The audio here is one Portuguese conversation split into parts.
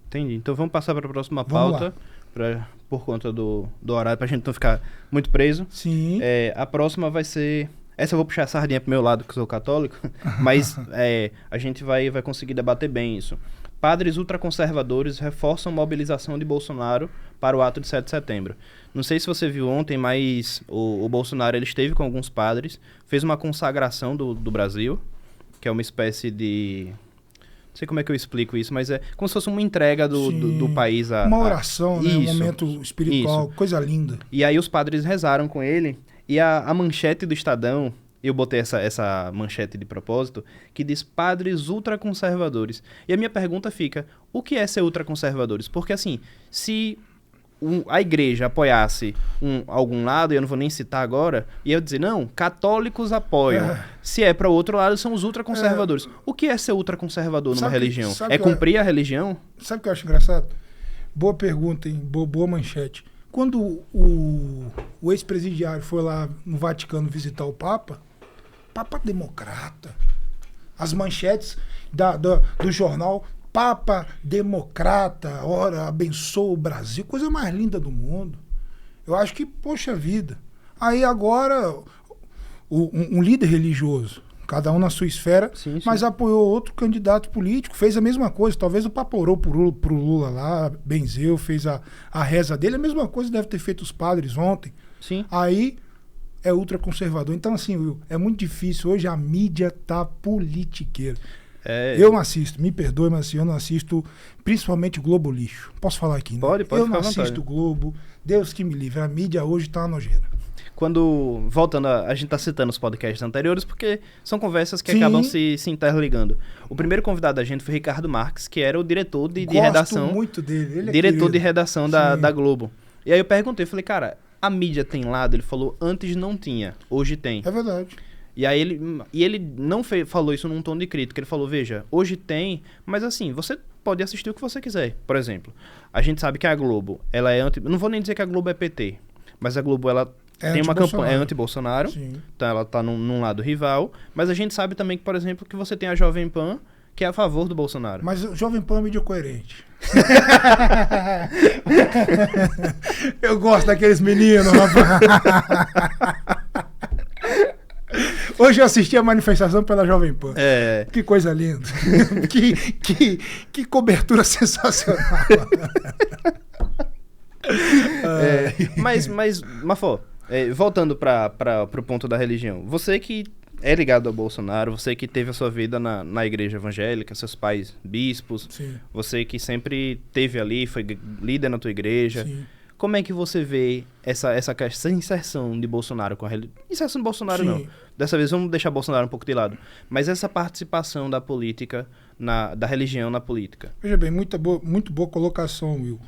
Entendi. Então vamos passar para a próxima Vamos pauta, por conta do horário, para a gente não ficar muito preso. Sim. A próxima vai ser... Essa eu vou puxar a sardinha pro meu lado, que eu sou católico, mas a gente vai conseguir debater bem isso. Padres ultraconservadores reforçam mobilização de Bolsonaro para o ato de 7 de setembro. Não sei se você viu ontem, mas o Bolsonaro ele esteve com alguns padres, fez uma consagração do Brasil, que é uma espécie de... Não sei como é que eu explico isso, mas é como se fosse uma entrega do país a... Uma oração, né? Um Isso, momento espiritual, isso. Coisa linda. E aí os padres rezaram com ele, e a manchete do Estadão, eu botei essa manchete de propósito, que diz padres ultraconservadores. E a minha pergunta fica, o que é ser ultraconservadores? Porque assim, se a igreja apoiasse algum lado, e eu não vou nem citar agora, e eu dizer, não, católicos apoiam. Se é para o outro lado, são os ultraconservadores. O que é ser ultraconservador numa religião? É cumprir a religião? Sabe o que eu acho engraçado? Boa pergunta, hein? Boa manchete. Quando o ex-presidiário foi lá no Vaticano visitar o Papa democrata. As manchetes do jornal, Papa democrata, ora, abençoa o Brasil, coisa mais linda do mundo. Eu acho que, poxa vida. Aí agora, um líder religioso, cada um na sua esfera, sim. Mas apoiou outro candidato político, fez a mesma coisa. Talvez o Papa orou pro Lula lá, benzeu, fez a reza dele. A mesma coisa deve ter feito os padres ontem. Sim. Aí é ultraconservador. Então, assim, Will, é muito difícil. Hoje a mídia tá politiqueira. Eu não assisto, me perdoe, mas assim, eu não assisto principalmente o Globo lixo. Posso falar aqui, né? Pode Eu não assisto o Globo. Deus que me livre. A mídia hoje tá uma nojeira. Voltando, a gente tá citando os podcasts anteriores porque são conversas que acabam se interligando. O primeiro convidado da gente foi Ricardo Marques, que era o diretor de redação. Gosto muito dele. Ele é diretor querido. De redação da Globo. E aí eu perguntei, falei, cara, a mídia tem lado? Ele falou, antes não tinha, hoje tem. É verdade. E aí ele não falou isso num tom de crítica, ele falou, veja, hoje tem, mas assim, você pode assistir o que você quiser. Por exemplo, a gente sabe que a Globo, ela é não vou nem dizer que a Globo é PT, mas a Globo, ela tem uma campanha, é anti-Bolsonaro, então ela tá num lado rival, mas a gente sabe também que, por exemplo, que você tem a Jovem Pan, que é a favor do Bolsonaro. Mas o Jovem Pan é mídia coerente. Eu gosto daqueles meninos, rapaz. Hoje eu assisti a manifestação pela Jovem Pan. Que coisa linda. que cobertura sensacional. Mas Mafó, voltando para o ponto da religião, você que é ligado ao Bolsonaro, você que teve a sua vida na igreja evangélica, seus pais bispos, sim. Você que sempre teve ali, foi líder na tua igreja, sim. Como é que você vê essa inserção de Bolsonaro com a religião? Inserção de Bolsonaro sim. Não, dessa vez vamos deixar Bolsonaro um pouco de lado, mas essa participação da política, da religião na política. Veja bem, muito boa colocação, Will.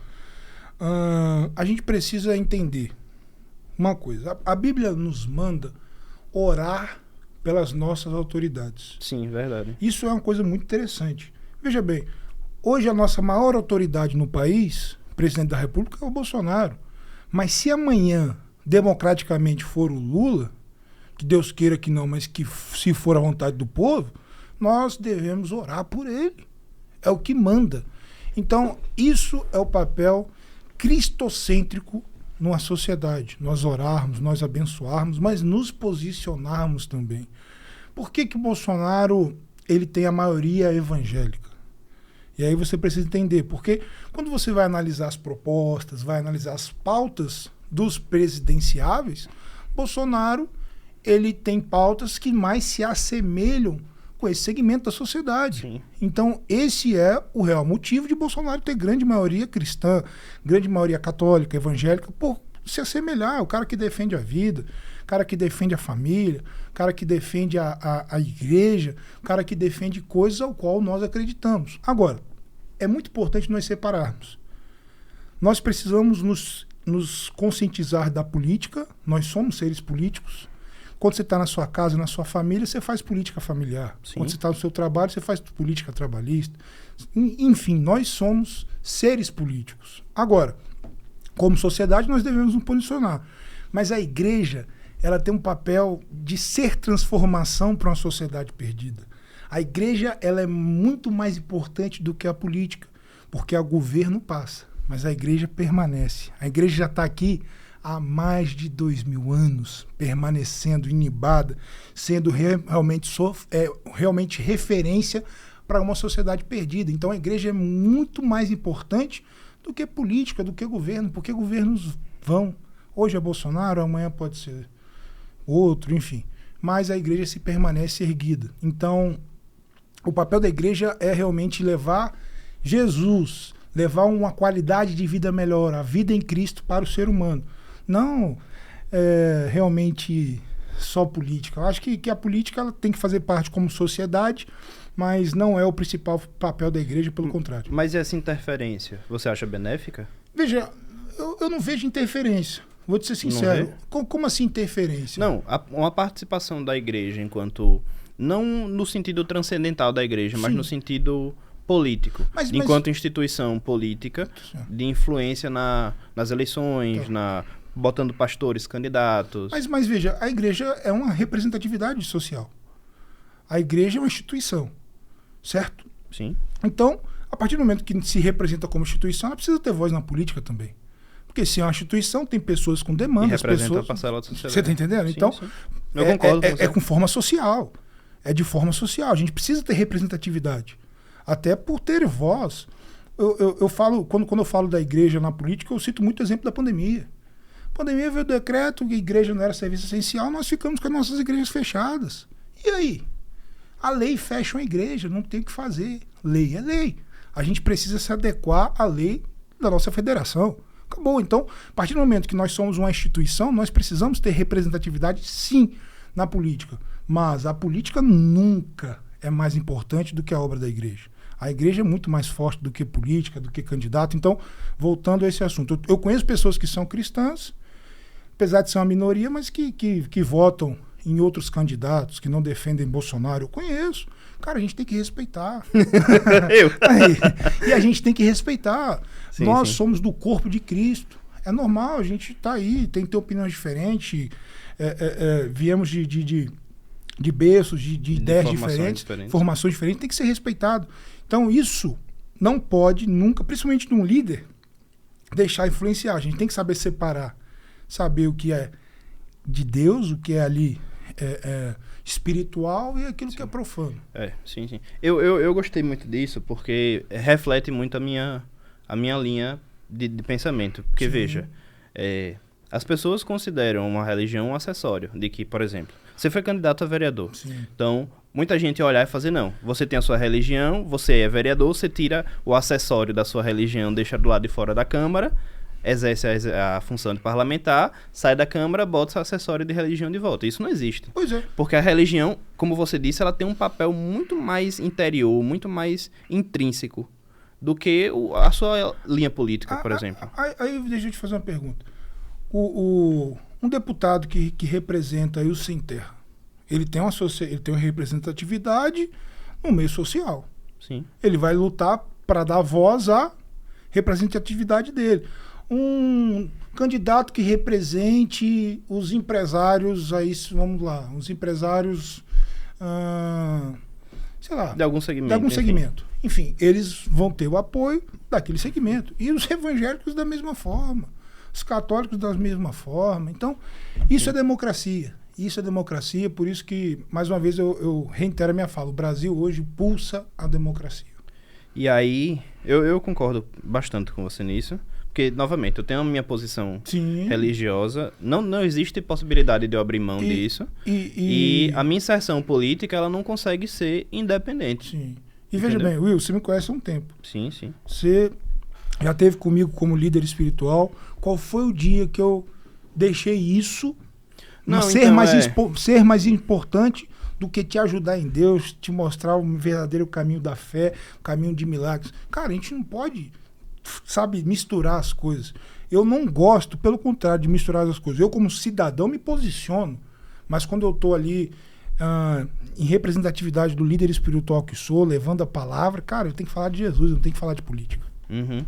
A gente precisa entender uma coisa, a Bíblia nos manda orar pelas nossas autoridades. Sim, verdade. Isso é uma coisa muito interessante. Veja bem, hoje a nossa maior autoridade no país, presidente da República, é o Bolsonaro. Mas se amanhã, democraticamente, for o Lula, que Deus queira que não, mas que se for a vontade do povo, nós devemos orar por ele. É o que manda. Então, isso é o papel cristocêntrico numa sociedade, nós orarmos, nós abençoarmos, mas nos posicionarmos também. Por que o Bolsonaro ele tem a maioria evangélica? E aí você precisa entender, porque quando você vai analisar as propostas, vai analisar as pautas dos presidenciáveis, Bolsonaro ele tem pautas que mais se assemelham com esse segmento da sociedade. Sim. Então, esse é o real motivo de Bolsonaro ter grande maioria cristã, grande maioria católica, evangélica, por se assemelhar. O cara que defende a vida, o cara que defende a família, o cara que defende a igreja, o cara que defende coisas ao qual nós acreditamos. Agora, é muito importante nós separarmos. Nós precisamos nos conscientizar da política, nós somos seres políticos. Quando você está na sua casa, na sua família, você faz política familiar. Sim. Quando você está no seu trabalho, você faz política trabalhista. Enfim, nós somos seres políticos. Agora, como sociedade, nós devemos nos posicionar. Mas a igreja, ela tem um papel de ser transformação para uma sociedade perdida. A igreja, ela é muito mais importante do que a política. Porque o governo passa, mas a igreja permanece. A igreja já está aqui há mais de 2000 anos, permanecendo inibada, sendo realmente referência para uma sociedade perdida. Então a igreja é muito mais importante do que política, do que governo, porque governos vão. Hoje é Bolsonaro, amanhã pode ser outro, enfim. Mas a igreja se permanece erguida. Então, o papel da igreja é realmente levar Jesus, levar uma qualidade de vida melhor, a vida em Cristo para o ser humano. Não realmente só política. Eu acho que a política ela tem que fazer parte como sociedade, mas não é o principal papel da igreja, pelo contrário. Mas essa interferência, você acha benéfica? Veja, eu não vejo interferência. Vou te ser sincero. Como assim interferência? Não, uma participação da igreja enquanto... Não no sentido transcendental da igreja, mas no sentido político. Enquanto instituição política, de influência nas eleições, botando pastores, candidatos. Mas veja, a igreja é uma representatividade social. A igreja é uma instituição, certo? Sim. Então, a partir do momento que se representa como instituição, ela precisa ter voz na política também. Porque se é uma instituição, tem pessoas com demandas. E representa a parcela da sociedade. Você está entendendo? Sim, então, sim. Eu concordo com você. É com forma social. É de forma social. A gente precisa ter representatividade. Até por ter voz. Eu falo, quando eu falo da igreja na política, eu cito muito o exemplo da pandemia. A pandemia veio o decreto que a igreja não era serviço essencial, nós ficamos com as nossas igrejas fechadas. E aí? A lei fecha uma igreja, não tem o que fazer. Lei é lei. A gente precisa se adequar à lei da nossa federação. Acabou. Então, a partir do momento que nós somos uma instituição, nós precisamos ter representatividade, sim, na política. Mas a política nunca é mais importante do que a obra da igreja. A igreja é muito mais forte do que política, do que candidato. Então, voltando a esse assunto, eu conheço pessoas que são cristãs, apesar de ser uma minoria, mas que votam em outros candidatos, que não defendem Bolsonaro. Eu conheço. Cara, a gente tem que respeitar. E a gente tem que respeitar. Sim, nós somos do corpo de Cristo. É normal, a gente tá aí, tem que ter opiniões diferentes. Viemos de berços, de ideias diferentes, formações diferentes, tem que ser respeitado. Então isso não pode nunca, principalmente de um líder, deixar influenciar. A gente tem que saber separar, saber o que é de Deus, o que é ali espiritual e aquilo que é profano. Sim. Eu gostei muito disso porque reflete muito a minha linha de pensamento. Porque, veja, as pessoas consideram uma religião um acessório de que, por exemplo, você foi candidato a vereador. Sim. Então, muita gente olhar e fazer, não, você tem a sua religião, você é vereador, você tira o acessório da sua religião, deixa do lado de fora da Câmara, exerce a função de parlamentar, sai da Câmara, bota o acessório de religião de volta. Isso não existe. Pois é. Porque a religião, como você disse, ela tem um papel muito mais interior, muito mais intrínseco do que a sua linha política, por exemplo. Aí deixa eu te fazer uma pergunta. Um deputado que representa aí o Sem Terra, ele tem uma representatividade no meio social. Sim. Ele vai lutar para dar voz à representatividade dele. Um candidato que represente os empresários, aí vamos lá, os empresários, sei lá, de algum segmento. Enfim, eles vão ter o apoio daquele segmento. E os evangélicos da mesma forma. Os católicos da mesma forma. Então, isso é democracia. Isso é democracia, por isso que, mais uma vez, eu reitero a minha fala. O Brasil hoje pulsa a democracia. E aí, eu concordo bastante com você nisso. Porque, novamente, eu tenho a minha posição religiosa. Não existe possibilidade de eu abrir mão disso. E a minha inserção política, ela não consegue ser independente. Sim. E veja bem, Will, você me conhece há um tempo. Sim. Você já esteve comigo como líder espiritual. Qual foi o dia que eu deixei isso ser mais importante do que te ajudar em Deus, te mostrar o verdadeiro caminho da fé, o caminho de milagres? Cara, a gente não pode, misturar as coisas. Eu não gosto, pelo contrário, de misturar as coisas. Eu, como cidadão, me posiciono. Mas quando eu estou ali em representatividade do líder espiritual que sou, levando a palavra, cara, eu tenho que falar de Jesus, eu não tenho que falar de política. Uhum.